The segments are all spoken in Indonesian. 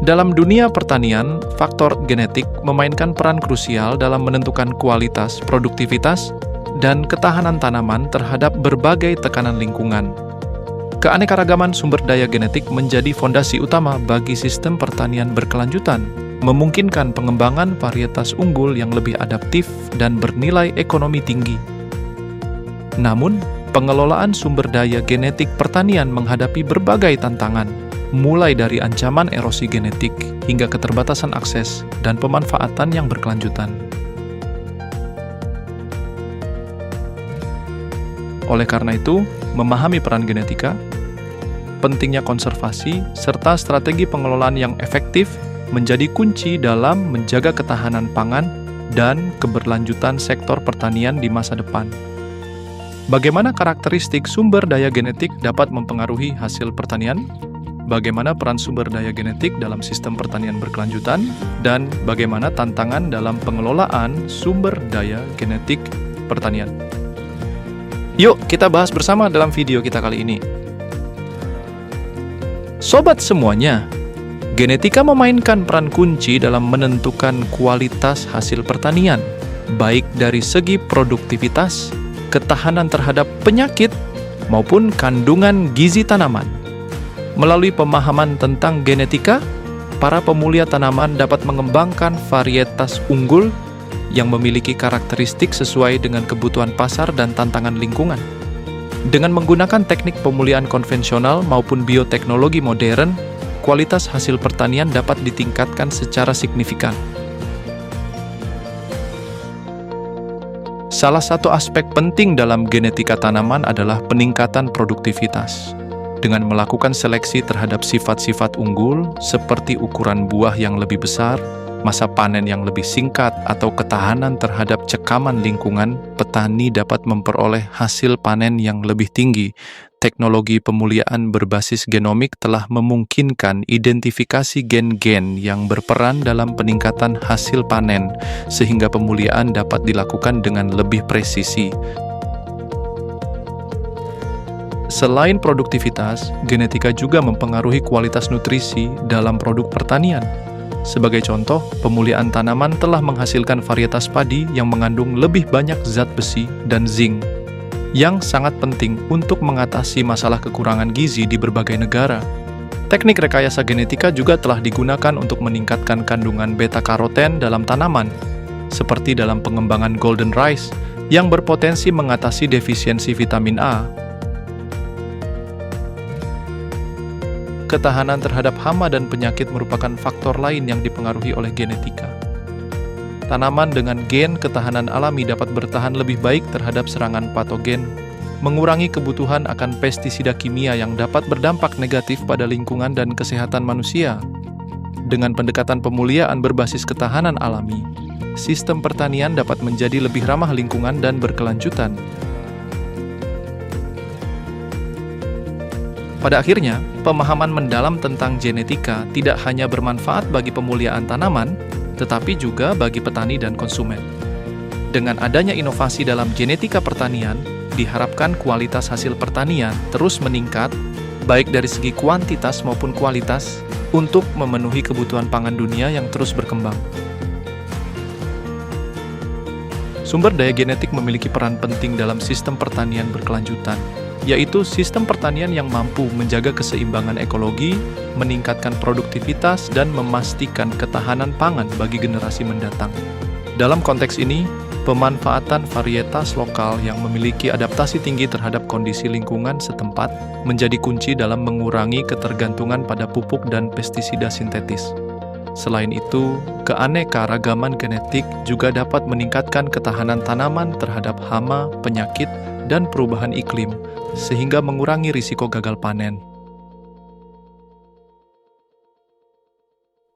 Dalam dunia pertanian, faktor genetik memainkan peran krusial dalam menentukan kualitas, produktivitas, dan ketahanan tanaman terhadap berbagai tekanan lingkungan. Keanekaragaman sumber daya genetik menjadi fondasi utama bagi sistem pertanian berkelanjutan, memungkinkan pengembangan varietas unggul yang lebih adaptif dan bernilai ekonomi tinggi. Namun, pengelolaan sumber daya genetik pertanian menghadapi berbagai tantangan, mulai dari ancaman erosi genetik hingga keterbatasan akses dan pemanfaatan yang berkelanjutan. Oleh karena itu, memahami peran genetika, pentingnya konservasi, serta strategi pengelolaan yang efektif menjadi kunci dalam menjaga ketahanan pangan dan keberlanjutan sektor pertanian di masa depan. Bagaimana karakteristik sumber daya genetik dapat mempengaruhi hasil pertanian? Bagaimana peran sumber daya genetik dalam sistem pertanian berkelanjutan? Dan bagaimana tantangan dalam pengelolaan sumber daya genetik pertanian? Yuk, kita bahas bersama dalam video kita kali ini. Sobat semuanya, genetika memainkan peran kunci dalam menentukan kualitas hasil pertanian, baik dari segi produktivitas, ketahanan terhadap penyakit, maupun kandungan gizi tanaman. Melalui pemahaman tentang genetika, para pemulia tanaman dapat mengembangkan varietas unggul yang memiliki karakteristik sesuai dengan kebutuhan pasar dan tantangan lingkungan. Dengan menggunakan teknik pemulihan konvensional maupun bioteknologi modern, kualitas hasil pertanian dapat ditingkatkan secara signifikan. Salah satu aspek penting dalam genetika tanaman adalah peningkatan produktivitas. Dengan melakukan seleksi terhadap sifat-sifat unggul seperti ukuran buah yang lebih besar, masa panen yang lebih singkat, atau ketahanan terhadap cekaman lingkungan, petani dapat memperoleh hasil panen yang lebih tinggi. Teknologi pemuliaan berbasis genomik telah memungkinkan identifikasi gen-gen yang berperan dalam peningkatan hasil panen, sehingga pemuliaan dapat dilakukan dengan lebih presisi. Selain produktivitas, genetika juga mempengaruhi kualitas nutrisi dalam produk pertanian. Sebagai contoh, pemulihan tanaman telah menghasilkan varietas padi yang mengandung lebih banyak zat besi dan zinc, yang sangat penting untuk mengatasi masalah kekurangan gizi di berbagai negara. Teknik rekayasa genetika juga telah digunakan untuk meningkatkan kandungan beta-karoten dalam tanaman, seperti dalam pengembangan golden rice, yang berpotensi mengatasi defisiensi vitamin A. Ketahanan terhadap hama dan penyakit merupakan faktor lain yang dipengaruhi oleh genetika. Tanaman dengan gen ketahanan alami dapat bertahan lebih baik terhadap serangan patogen, mengurangi kebutuhan akan pestisida kimia yang dapat berdampak negatif pada lingkungan dan kesehatan manusia. Dengan pendekatan pemuliaan berbasis ketahanan alami, sistem pertanian dapat menjadi lebih ramah lingkungan dan berkelanjutan. Pada akhirnya, pemahaman mendalam tentang genetika tidak hanya bermanfaat bagi pemuliaan tanaman, tetapi juga bagi petani dan konsumen. Dengan adanya inovasi dalam genetika pertanian, diharapkan kualitas hasil pertanian terus meningkat, baik dari segi kuantitas maupun kualitas, untuk memenuhi kebutuhan pangan dunia yang terus berkembang. Sumber daya genetik memiliki peran penting dalam sistem pertanian berkelanjutan, yaitu sistem pertanian yang mampu menjaga keseimbangan ekologi, meningkatkan produktivitas, dan memastikan ketahanan pangan bagi generasi mendatang. Dalam konteks ini, pemanfaatan varietas lokal yang memiliki adaptasi tinggi terhadap kondisi lingkungan setempat menjadi kunci dalam mengurangi ketergantungan pada pupuk dan pestisida sintetis. Selain itu, keanekaragaman genetik juga dapat meningkatkan ketahanan tanaman terhadap hama, penyakit, dan perubahan iklim, sehingga mengurangi risiko gagal panen.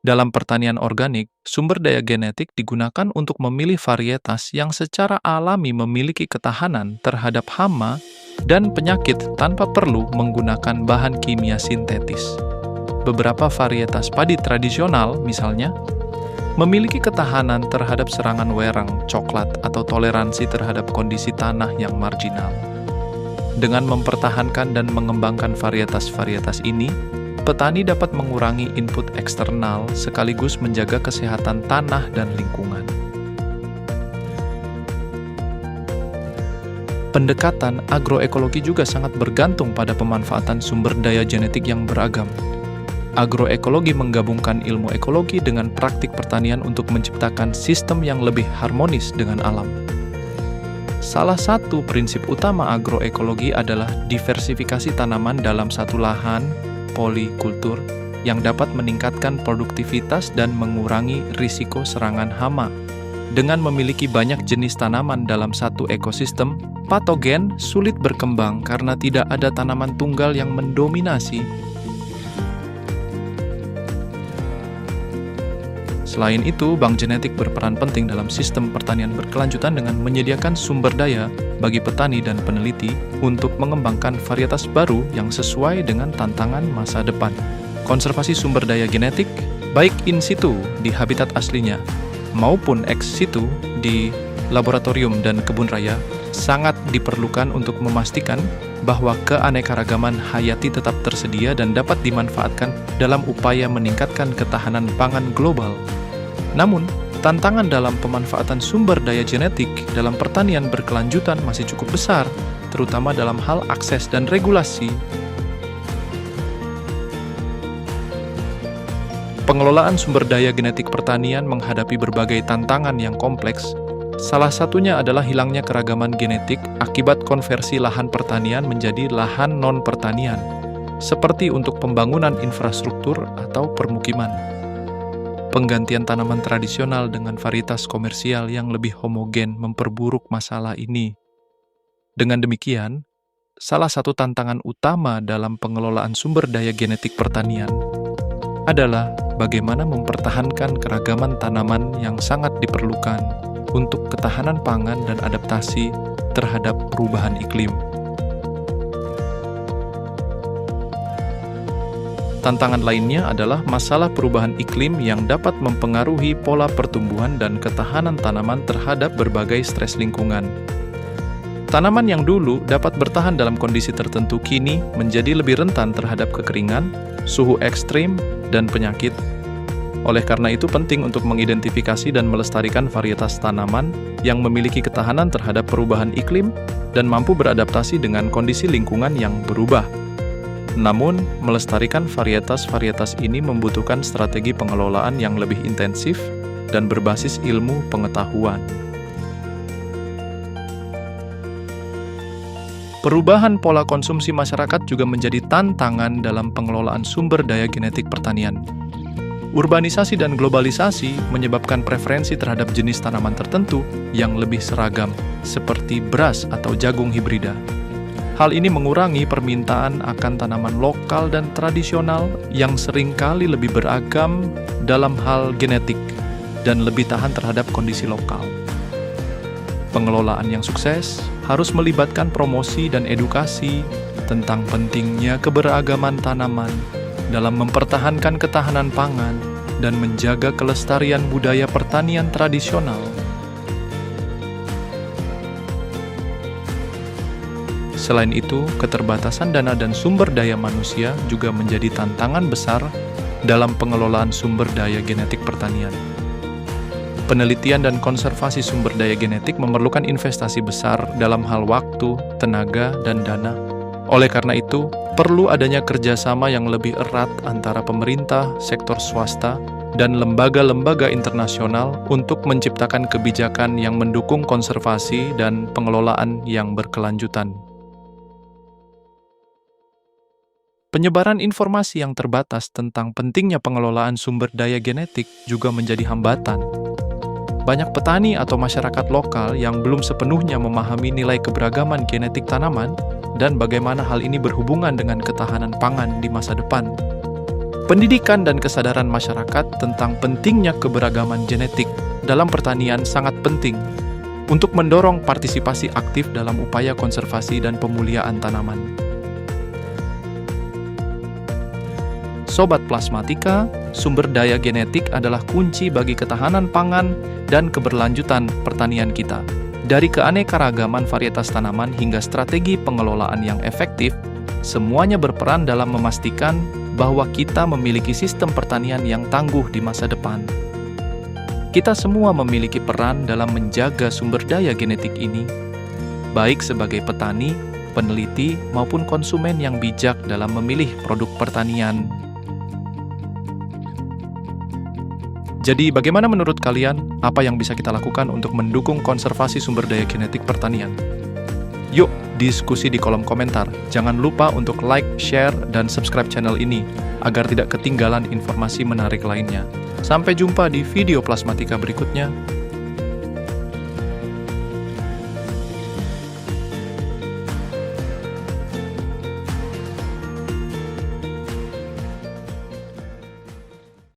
Dalam pertanian organik, sumber daya genetik digunakan untuk memilih varietas yang secara alami memiliki ketahanan terhadap hama dan penyakit tanpa perlu menggunakan bahan kimia sintetis. Beberapa varietas padi tradisional, misalnya, memiliki ketahanan terhadap serangan werang, coklat, atau toleransi terhadap kondisi tanah yang marginal. Dengan mempertahankan dan mengembangkan varietas-varietas ini, petani dapat mengurangi input eksternal sekaligus menjaga kesehatan tanah dan lingkungan. Pendekatan agroekologi juga sangat bergantung pada pemanfaatan sumber daya genetik yang beragam. Agroekologi menggabungkan ilmu ekologi dengan praktik pertanian untuk menciptakan sistem yang lebih harmonis dengan alam. Salah satu prinsip utama agroekologi adalah diversifikasi tanaman dalam satu lahan, polikultur, yang dapat meningkatkan produktivitas dan mengurangi risiko serangan hama. Dengan memiliki banyak jenis tanaman dalam satu ekosistem, patogen sulit berkembang karena tidak ada tanaman tunggal yang mendominasi. Selain itu, bank genetik berperan penting dalam sistem pertanian berkelanjutan dengan menyediakan sumber daya bagi petani dan peneliti untuk mengembangkan varietas baru yang sesuai dengan tantangan masa depan. Konservasi sumber daya genetik, baik in situ di habitat aslinya maupun ex situ di laboratorium dan kebun raya, sangat diperlukan untuk memastikan bahwa keanekaragaman hayati tetap tersedia dan dapat dimanfaatkan dalam upaya meningkatkan ketahanan pangan global. Namun, tantangan dalam pemanfaatan sumber daya genetik dalam pertanian berkelanjutan masih cukup besar, terutama dalam hal akses dan regulasi. Pengelolaan sumber daya genetik pertanian menghadapi berbagai tantangan yang kompleks. Salah satunya adalah hilangnya keragaman genetik akibat konversi lahan pertanian menjadi lahan non-pertanian, seperti untuk pembangunan infrastruktur atau permukiman. Penggantian tanaman tradisional dengan varietas komersial yang lebih homogen memperburuk masalah ini. Dengan demikian, salah satu tantangan utama dalam pengelolaan sumber daya genetik pertanian adalah bagaimana mempertahankan keragaman tanaman yang sangat diperlukan untuk ketahanan pangan dan adaptasi terhadap perubahan iklim. Tantangan lainnya adalah masalah perubahan iklim yang dapat mempengaruhi pola pertumbuhan dan ketahanan tanaman terhadap berbagai stres lingkungan. Tanaman yang dulu dapat bertahan dalam kondisi tertentu kini menjadi lebih rentan terhadap kekeringan, suhu ekstrim, dan penyakit. Oleh karena itu penting untuk mengidentifikasi dan melestarikan varietas tanaman yang memiliki ketahanan terhadap perubahan iklim dan mampu beradaptasi dengan kondisi lingkungan yang berubah. Namun, melestarikan varietas-varietas ini membutuhkan strategi pengelolaan yang lebih intensif dan berbasis ilmu pengetahuan. Perubahan pola konsumsi masyarakat juga menjadi tantangan dalam pengelolaan sumber daya genetik pertanian. Urbanisasi dan globalisasi menyebabkan preferensi terhadap jenis tanaman tertentu yang lebih seragam, seperti beras atau jagung hibrida. Hal ini mengurangi permintaan akan tanaman lokal dan tradisional yang seringkali lebih beragam dalam hal genetik dan lebih tahan terhadap kondisi lokal. Pengelolaan yang sukses harus melibatkan promosi dan edukasi tentang pentingnya keberagaman tanaman dalam mempertahankan ketahanan pangan dan menjaga kelestarian budaya pertanian tradisional. Selain itu, keterbatasan dana dan sumber daya manusia juga menjadi tantangan besar dalam pengelolaan sumber daya genetik pertanian. Penelitian dan konservasi sumber daya genetik memerlukan investasi besar dalam hal waktu, tenaga, dan dana. Oleh karena itu, perlu adanya kerjasama yang lebih erat antara pemerintah, sektor swasta, dan lembaga-lembaga internasional untuk menciptakan kebijakan yang mendukung konservasi dan pengelolaan yang berkelanjutan. Penyebaran informasi yang terbatas tentang pentingnya pengelolaan sumber daya genetik juga menjadi hambatan. Banyak petani atau masyarakat lokal yang belum sepenuhnya memahami nilai keberagaman genetik tanaman dan bagaimana hal ini berhubungan dengan ketahanan pangan di masa depan. Pendidikan dan kesadaran masyarakat tentang pentingnya keberagaman genetik dalam pertanian sangat penting untuk mendorong partisipasi aktif dalam upaya konservasi dan pemulihaan tanaman. Sobat Plasmatika, sumber daya genetik adalah kunci bagi ketahanan pangan dan keberlanjutan pertanian kita. Dari keanekaragaman varietas tanaman hingga strategi pengelolaan yang efektif, semuanya berperan dalam memastikan bahwa kita memiliki sistem pertanian yang tangguh di masa depan. Kita semua memiliki peran dalam menjaga sumber daya genetik ini, baik sebagai petani, peneliti, maupun konsumen yang bijak dalam memilih produk pertanian. Jadi, bagaimana menurut kalian apa yang bisa kita lakukan untuk mendukung konservasi sumber daya genetik pertanian? Yuk, diskusi di kolom komentar. Jangan lupa untuk like, share, dan subscribe channel ini agar tidak ketinggalan informasi menarik lainnya. Sampai jumpa di video Plasmatika berikutnya.